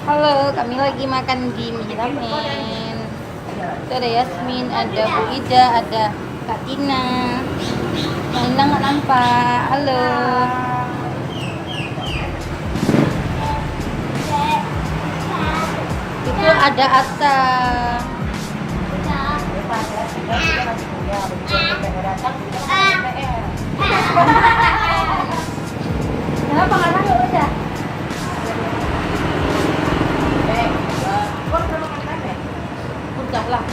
Halo, kami lagi makan di Mie Ramen. Itu ada Yasmin, ada Bu Ida, ada Kak Tina. Yang Ina nggak nampak. Halo. Itu ada Atta. Kenapa nggak nanya udah? Udah lah.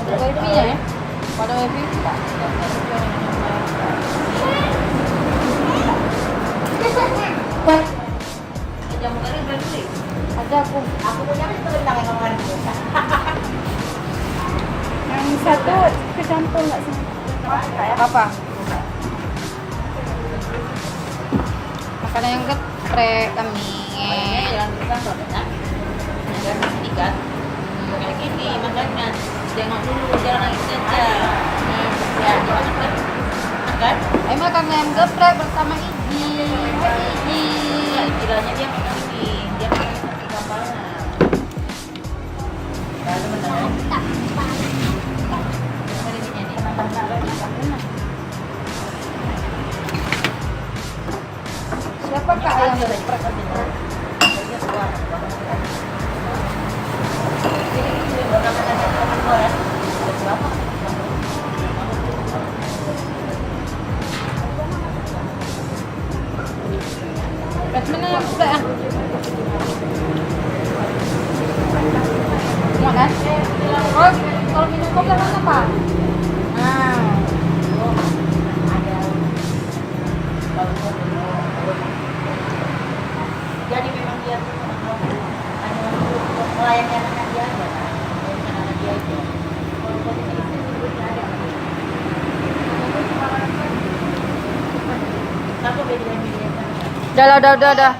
Ada wifi ya? Ada wifi? Ada aku. Aku punya kan itu tentang yang kemarin. Yang satu kecampur nggak sih? Apa? Makanan yang geprek kami. Jangan bukan soalnya. Jangan ikan. Kayak gini makanya jangan dulu jangan lagi saja. Ya, jangan kan? Makan ayam geprek bersama Iji. Hai Iji. Istilahnya dia makan ini, dia makan nasi kampalan. Lalu menang. Siapa kak ayam geprek? Mana yang geprek ah? Mau kan? Oh, kalau minum kopi apa apa? Jadi memang dia melayani anak dia aja, anak dia itu. Kalau posisi itu ada. Satu beda. Udah.